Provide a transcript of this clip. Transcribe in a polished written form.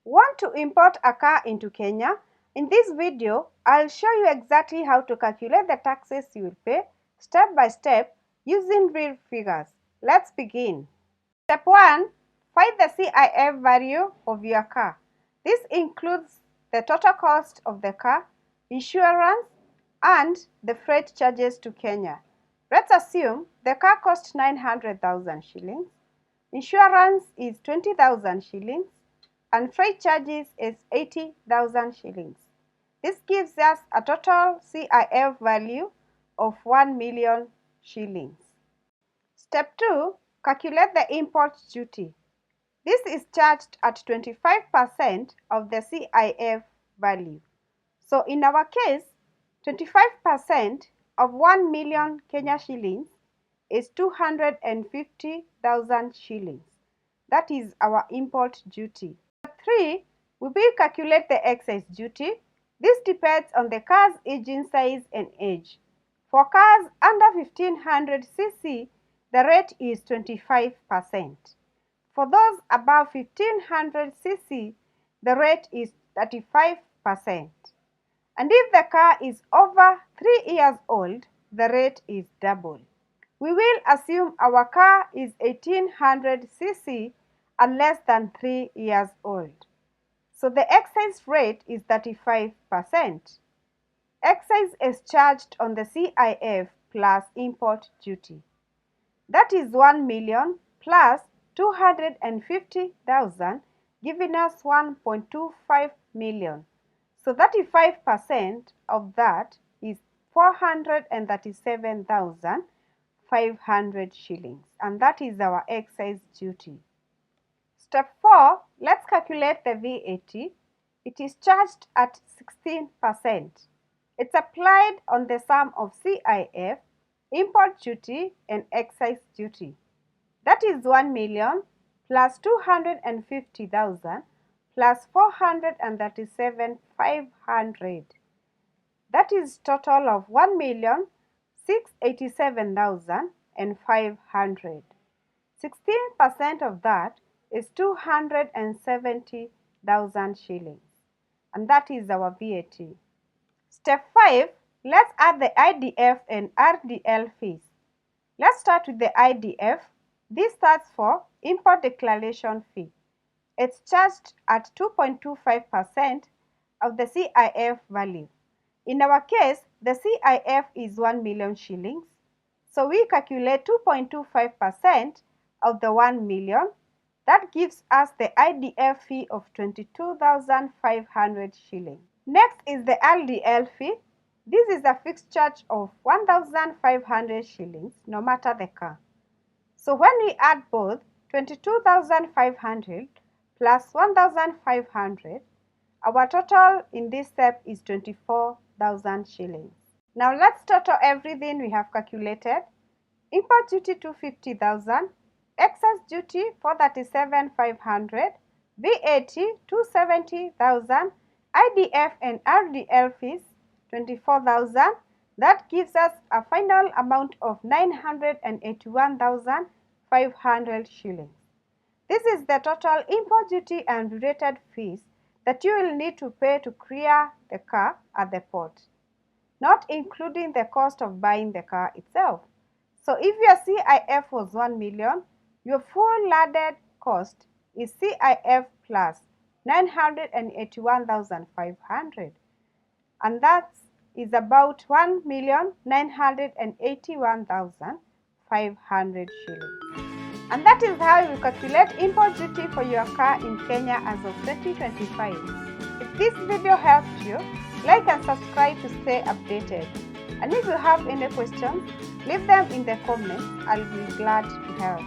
Want to import a car into Kenya? In this video, I'll show you exactly how to calculate the taxes you will pay step by step using real figures. Let's begin. Step 1. Find the CIF value of your car. This includes the total cost of the car, insurance, and the freight charges to Kenya. Let's assume the car cost 900,000 shillings, insurance is 20,000 shillings, and freight charges is 80,000 shillings. This gives us a total CIF value of 1 million shillings. Step 2. Calculate the import duty. This is charged at 25% of the CIF value. So in our case, 25% of 1 million Kenya shillings is 250,000 shillings. That is our import duty. Step 3, we will calculate the excise duty. This depends on the car's engine size and age. For cars under 1500 cc, the rate is 25%. For those above 1500 cc, the rate is 35%. And if the car is over 3 years old, the rate is double. We will assume our car is 1800 cc and less than 3 years old. So the excise rate is 35%. Excise is charged on the CIF plus import duty. That is 1 million plus 250,000, giving us 1.25 million. So 35% of that is 437,500 shillings, and that is our excise duty. Step 4, let's calculate the VAT. It is charged at 16%. It's applied on the sum of CIF, import duty, and excise duty. That is 1 million plus 250,000 plus 437,500. That is total of 1,687,500. 16% of that is 270,000 shillings, and that is our VAT. Step 5, let's add the IDF and RDL fees. Let's start with the IDF. This stands for Import Declaration Fee. It's charged at 2.25% of the CIF value. In our case, the CIF is 1 million shillings. So we calculate 2.25% of the 1 million. That gives us the IDF fee of 22,500 shillings. Next is the RDL fee. This is a fixed charge of 1,500 shillings no matter the car. So when we add both 22,500 plus 1,500, our total in this step is 24,000 shillings. Now let's total everything we have calculated. Import duty 250,000, excise duty 437,500, VAT 270,000, IDF and RDL fees 24,000. That gives us a final amount of 981,500 shillings. This is the total import duty and related fees that you will need to pay to clear the car at the port, not including the cost of buying the car itself. So if your CIF was 1 million, your full loaded cost is CIF plus 981,500, and that is about 1,981,500 shillings. And that is how you calculate import duty for your car in Kenya as of 2025. If this video helped you, like and subscribe to stay updated. And if you have any questions, leave them in the comments. I'll be glad to help.